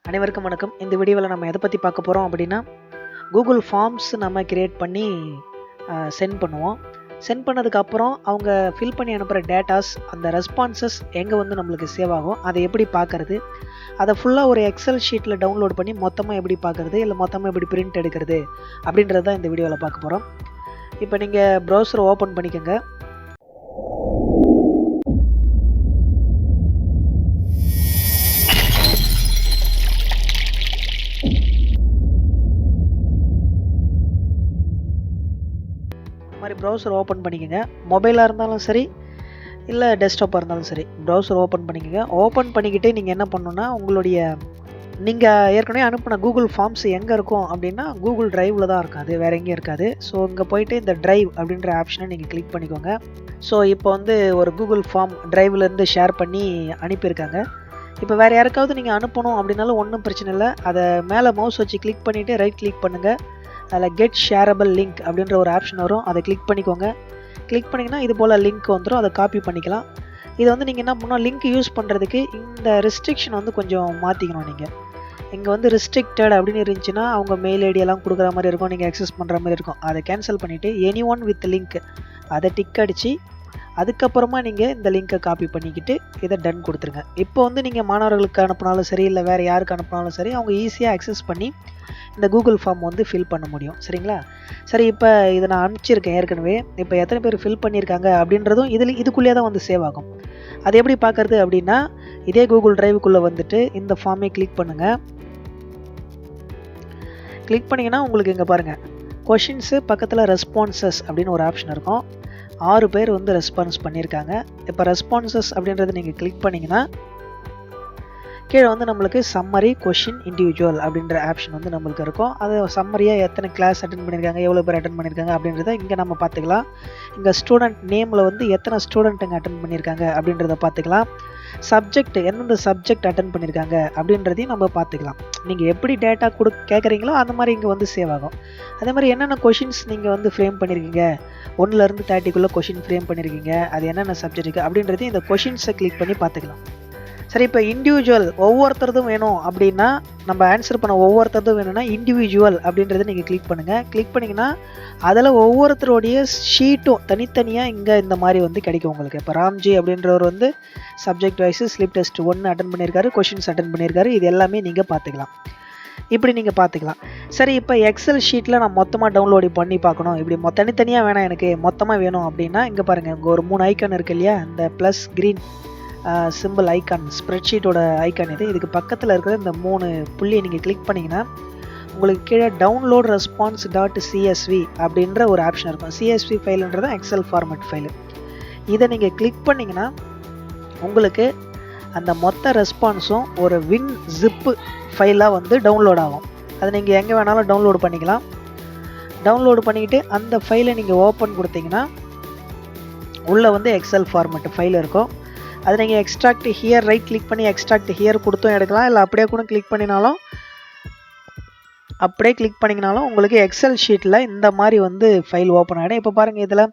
அனைவருக்கும் வணக்கம். இந்த வீடியோவில் நம்ம எதை பற்றி பார்க்க போகிறோம் அப்படின்னா, கூகுள் ஃபார்ம்ஸ் நம்ம கிரியேட் பண்ணி சென்ட் பண்ணுவோம். சென்ட் பண்ணதுக்கப்புறம் அவங்க ஃபில் பண்ணி அனுப்புகிற டேட்டாஸ், அந்த ரெஸ்பான்சஸ் எங்கே வந்து நம்மளுக்கு சேவ் ஆகும், அதை எப்படி பார்க்குறது, அதை ஃபுல்லாக ஒரு எக்ஸல் ஷீட்டில் டவுன்லோட் பண்ணி மொத்தமாக எப்படி பார்க்குறது, இல்லை மொத்தமாக எப்படி பிரிண்ட் எடுக்கிறது அப்படின்றது தான் இந்த வீடியோவில் பார்க்க போகிறோம். இப்போ நீங்கள் ப்ரௌசரை ஓப்பன் பண்ணிக்கோங்க. மாதிரி ப்ரௌசர் ஓப்பன் பண்ணிக்கோங்க. மொபைலாக இருந்தாலும் சரி, இல்லை டெஸ்க்டாப்பாக இருந்தாலும் சரி, ப்ரௌசர் ஓப்பன் பண்ணிக்கோங்க. ஓப்பன் பண்ணிக்கிட்டு நீங்கள் என்ன பண்ணணுன்னா, உங்களுடைய நீங்கள் ஏற்கனவே அனுப்பின கூகுள் ஃபார்ம்ஸ் எங்கே இருக்கும் அப்படின்னா, கூகுள் ட்ரைவில் தான் இருக்காது, வேறு எங்கேயும் இருக்காது. ஸோ இங்கே போயிட்டு இந்த ட்ரைவ் அப்படின்ற ஆப்ஷனை நீங்கள் கிளிக் பண்ணிக்கோங்க. ஸோ இப்போ வந்து ஒரு கூகுள் ஃபார்ம் ட்ரைவ்லேருந்து ஷேர் பண்ணி அனுப்பியிருக்காங்க. இப்போ வேறு யாருக்காவது நீங்கள் அனுப்பணும் அப்படின்னாலும் ஒன்றும் பிரச்சனை இல்லை. அதை மேலே மவுஸ் வச்சு கிளிக் பண்ணிவிட்டு ரைட் கிளிக் பண்ணுங்கள். அதில் கெட் ஷேரபிள் லிங்க் அப்படின்ற ஒரு ஆப்ஷன் வரும், அதை கிளிக் பண்ணிக்கோங்க. கிளிக் பண்ணிங்கன்னா இது போல் லிங்க் வந்துடும், அதை காப்பி பண்ணிக்கலாம். இது வந்து நீங்கள் என்ன பண்ணணும், லிங்க் யூஸ் பண்ணுறதுக்கு இந்த ரெஸ்ட்ரிக்ஷன் வந்து கொஞ்சம் மாற்றிக்கணும். நீங்கள் இங்கே வந்து ரெஸ்ட்ரிக்டட் அப்படின்னு இருந்துச்சுன்னா அவங்க மெயில் ஐடியெல்லாம் கொடுக்குற மாதிரி இருக்கும், நீங்கள் அக்சஸ் பண்ணுற மாதிரி இருக்கும். அதை கேன்சல் பண்ணிவிட்டு எனி ஒன் வித் லிங்க் அதை டிக் அடித்து அதுக்கப்புறமா நீங்கள் இந்த லிங்க்கை காப்பி பண்ணிக்கிட்டு இதை டன் கொடுத்துருங்க. இப்போ வந்து நீங்கள் மாணவர்களுக்கு அனுப்பினாலும் சரி, இல்லை வேறு யாருக்கு அனுப்பினாலும் சரி, அவங்க ஈஸியாக அக்சஸ் பண்ணி இந்த கூகுள் ஃபார்ம் வந்து ஃபில் பண்ண முடியும். சரிங்களா? சரி, இப்போ இதை நான் அனுப்பிச்சிருக்கேன் ஏற்கனவே. இப்போ எத்தனை பேர் ஃபில் பண்ணியிருக்காங்க அப்படின்றதும் இதுக்குள்ளேயே தான் வந்து சேவ் ஆகும். அது எப்படி பார்க்குறது அப்படின்னா, இதே கூகுள் ட்ரைவுக்குள்ளே வந்துட்டு இந்த ஃபார்மை கிளிக் பண்ணுங்கள். கிளிக் பண்ணிங்கன்னா உங்களுக்கு இங்கே பாருங்கள், கொஷின்ஸு பக்கத்தில் ரெஸ்பான்சஸ் அப்படின்னு ஒரு ஆப்ஷன் இருக்கும். 6 பேர் வந்து ரெஸ்பான்ஸ் பண்ணியிருக்காங்க. இப்போ ரெஸ்பான்சஸ் அப்படின்றத நீங்கள் கிளிக் பண்ணிங்கன்னா கீழே வந்து நம்மளுக்கு சம்மரி கொஷின் இண்டிவிஜுவல் அப்படின்ற ஆப்ஷன் வந்து நம்மளுக்கு இருக்கும். அது சம்மரியாக எத்தனை கிளாஸ் அட்டன் பண்ணியிருக்காங்க, எவ்வளோ பேர் அட்டன் பண்ணியிருக்காங்க அப்படின்றத இங்கே நம்ம பார்த்துக்கலாம். இங்கே ஸ்டூடெண்ட் நேமில் வந்து எத்தனை ஸ்டூடெண்ட்டுங்க அட்டன் பண்ணியிருக்காங்க அப்படின்றத பார்த்துக்கலாம். சப்ஜெக்ட் எந்தெந்த சப்ஜெக்ட் அட்டன் பண்ணியிருக்காங்க அப்படின்றதையும் நம்ம பார்த்துக்கலாம். நீங்கள் எப்படி டேட்டா கேட்குறீங்களோ அந்த மாதிரி இங்கே வந்து சேவ் ஆகும். அதே மாதிரி என்னென்ன கொஷின்ஸ் நீங்கள் வந்து ஃப்ரேம் பண்ணியிருக்கீங்க, 1லேருந்து 30க்குள்ளே கொஷின் ஃப்ரேம் பண்ணியிருக்கீங்க, அது என்னென்ன சப்ஜெக்ட்டுக்கு அப்படின்றதையும் இந்த கொஷின்ஸை கிளிக் பண்ணி பார்த்துக்கலாம். சரி, இப்போ இண்டிவிஜுவல் ஒவ்வொருத்தரதும் வேணும் அப்படின்னா, நம்ம ஆன்சர் பண்ண ஒவ்வொருத்தரதும் வேணும்னா இண்டிவிஜுவல் அப்படின்றத நீங்கள் கிளிக் பண்ணுங்கள். கிளிக் பண்ணிங்கன்னா அதில் ஒவ்வொருத்தருடைய ஷீட்டும் தனித்தனியாக இங்கே இந்த மாதிரி வந்து கிடைக்கும் உங்களுக்கு. இப்போ ராம்ஜி அப்படின்றவர் வந்து subject wise slip test 1 attend பண்ணியிருக்காரு, கொஷின்ஸ் அட்டன் பண்ணியிருக்காரு. இது எல்லாமே நீங்கள் பார்த்துக்கலாம். இப்படி நீங்கள் பார்த்துக்கலாம். சரி, இப்போ எக்ஸல் ஷீட்டில் நான் மொத்தமாக டவுன்லோடு பண்ணி பார்க்கணும், இப்படி தனித்தனியாக வேணாம், எனக்கு மொத்தமாக வேணும் அப்படின்னா இங்கே பாருங்கள், இங்கே ஒரு 3 ஐக்கான் இருக்கு இல்லையா, இந்த ப்ளஸ் க்ரீன் சிம்பிள் ஐக்கான், ஸ்ப்ரெட்ஷீட்டோட ஐக்கான் இது. இதுக்கு பக்கத்தில் இருக்கிற இந்த 3 புள்ளியை நீங்கள் கிளிக் பண்ணிங்கன்னா உங்களுக்கு கீழே டவுன்லோட் ரெஸ்பான்ஸ் .csv அப்படின்ற ஒரு ஆப்ஷன் இருக்கும். CSV ஃபைலுன்றது எக்ஸல் ஃபார்மேட் ஃபைலு. இதை நீங்கள் கிளிக் பண்ணிங்கன்னா உங்களுக்கு அந்த மொத்த ரெஸ்பான்ஸும் ஒரு வின் ஜிப்பு ஃபைலாக வந்து டவுன்லோட் ஆகும். அதை நீங்கள் எங்கே வேணாலும் டவுன்லோடு பண்ணிக்கலாம். டவுன்லோடு பண்ணிக்கிட்டு அந்த ஃபைலை நீங்கள் ஓப்பன் கொடுத்தீங்கன்னா உள்ளே வந்து எக்ஸல் ஃபார்மேட் ஃபைல் இருக்கும். அதை நீங்கள் எக்ஸ்ட்ராக்ட் ஹியர் ரைட் கிளிக் பண்ணி எக்ஸ்ட்ராக்ட் ஹியர் கொடுத்தும் எடுக்கலாம், இல்லை அப்படியே கூட கிளிக் பண்ணிங்கனாலும் உங்களுக்கு எக்ஸல் ஷீட்டில் இந்த மாதிரி வந்து ஃபைல் ஓப்பன் ஆகிடும். இப்போ பாருங்கள், இதில்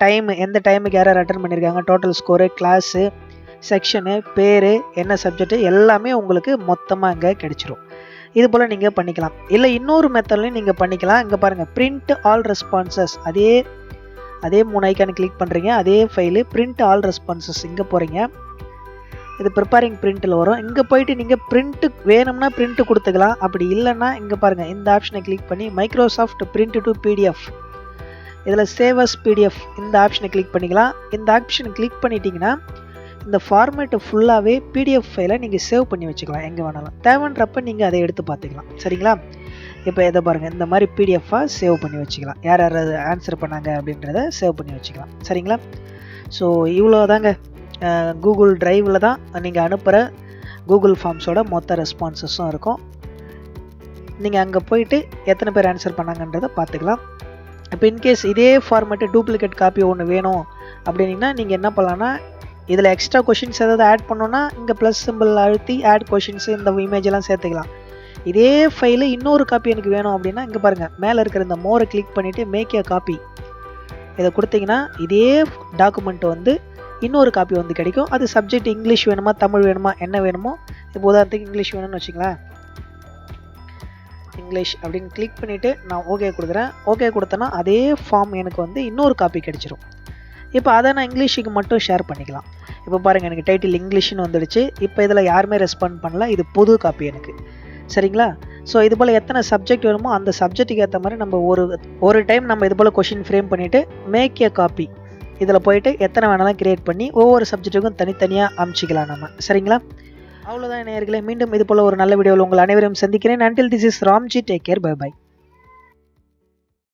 டைம், எந்த டைமுக்கு யார் அட்டன் பண்ணியிருக்காங்க, டோட்டல் ஸ்கோரு, கிளாஸு, செக்ஷனு, பேர், என்ன சப்ஜெக்ட் எல்லாமே உங்களுக்கு மொத்தமாக இங்கே கிடைச்சிரும். இது போல் நீங்கள் பண்ணிக்கலாம். இல்லை இன்னொரு மெத்தட்லையும் நீங்கள் பண்ணிக்கலாம். இங்கே பாருங்கள், பிரிண்ட் ஆல் ரெஸ்பான்சஸ், அதே 3 ஐக்கானை கிளிக் பண்ணுறீங்க, அதே ஃபைலு பிரிண்ட் ஆல் ரெஸ்பான்சஸ் இங்கே போகிறீங்க. இது ப்ரிப்பேரிங் பிரிண்ட்டில் வரும். இங்கே போயிட்டு நீங்கள் பிரிண்ட்டு வேணும்னா பிரிண்ட்டு கொடுத்துக்கலாம், அப்படி இல்லைன்னா இங்கே பாருங்கள், இந்த ஆப்ஷனை கிளிக் பண்ணி மைக்ரோசாஃப்ட் பிரிண்ட் டு PDF, இதில் சேவ் அஸ் PDF இந்த ஆப்ஷனை கிளிக் பண்ணிக்கலாம். இந்த ஆப்ஷனை கிளிக் பண்ணிட்டீங்கன்னா இந்த ஃபார்மேட்டு ஃபுல்லாகவே PDF ஃபைலை நீங்கள் சேவ் பண்ணி வச்சுக்கலாம், எங்கே வேணாலும். தேவைன்றப்ப நீங்கள் அதை எடுத்து பார்த்துக்கலாம். சரிங்களா? இப்போ இதை பாருங்கள், இந்த மாதிரி PDF-ஆக சேவ் பண்ணி வச்சுக்கலாம். யார் யார் ஆன்சர் பண்ணாங்க அப்படின்றத சேவ் பண்ணி வச்சுக்கலாம். சரிங்களா? ஸோ இவ்வளோ தாங்க. கூகுள் ட்ரைவில் தான் நீங்கள் அனுப்புகிற கூகுள் ஃபார்ம்ஸோட மொத்த ரெஸ்பான்சஸும் இருக்கும். நீங்கள் அங்கே போயிட்டு எத்தனை பேர் ஆன்சர் பண்ணாங்கன்றதை பார்த்துக்கலாம். இப்போ இன்கேஸ் இதே ஃபார்மேட்டு டூப்ளிகேட் காப்பி ஒன்று வேணும் அப்படின்னா நீங்கள் என்ன பண்ணலான்னா, இதில் எக்ஸ்ட்ரா கொஷின்ஸ் ஏதாவது ஆட் பண்ணோன்னா இங்கே ப்ளஸ் சிம்பிள் அழுத்தி ஆட் கொஷின்ஸு இந்த இமேஜெல்லாம் சேர்த்துக்கலாம். இதே ஃபைலு இன்னொரு காப்பி எனக்கு வேணும் அப்படின்னா இங்கே பாருங்கள், மேலே இருக்கிற இந்த மோரை கிளிக் பண்ணிவிட்டு மேக் ஏ காப்பி இதை கொடுத்தீங்கன்னா இதே டாக்குமெண்ட் வந்து இன்னொரு காப்பி வந்து கிடைக்கும். அது சப்ஜெக்ட் இங்கிலீஷ் வேணுமா தமிழ் வேணுமா என்ன வேணுமோ, இப்போ உதாரணத்துக்கு இங்கிலீஷ் வேணும்னு வச்சுங்களேன். இங்கிலீஷ் அப்படின்னு கிளிக் பண்ணிவிட்டு நான் ஓகே கொடுக்குறேன். ஓகே கொடுத்தேன்னா அதே ஃபார்ம் எனக்கு வந்து இன்னொரு காப்பி கிடச்சிரும். இப்போ அதை நான் இங்கிலீஷுக்கு மட்டும் ஷேர் பண்ணிக்கலாம். இப்போ பாருங்கள், எனக்கு டைட்டில் இங்கிலீஷ்னு வந்துடுச்சு. இப்போ இதில் யாருமே ரெஸ்பாண்ட் பண்ணல, இது புது காப்பி எனக்கு. சரிங்களா? ஸோ இது போல் எத்தனை சப்ஜெக்ட் வேணுமோ அந்த சப்ஜெக்ட்டுக்கு ஏற்ற மாதிரி நம்ம ஒரு டைம் நம்ம இது போல் கொஷின் ஃப்ரேம் பண்ணிவிட்டு மேக் ஏ காப்பி இதில் போயிட்டு எத்தனை வேணாலும் கிரியேட் பண்ணி ஒவ்வொரு சப்ஜெக்ட்டுக்கும் தனித்தனியாக அமைச்சிக்கலாம் நம்ம. சரிங்களா? அவ்வளோதான் நேயர்களே. மீண்டும் இது போல் ஒரு நல்ல வீடியோவில் உங்கள் அனைவரையும் சந்திக்கிறேன். until this is Ramji, take care, bye by.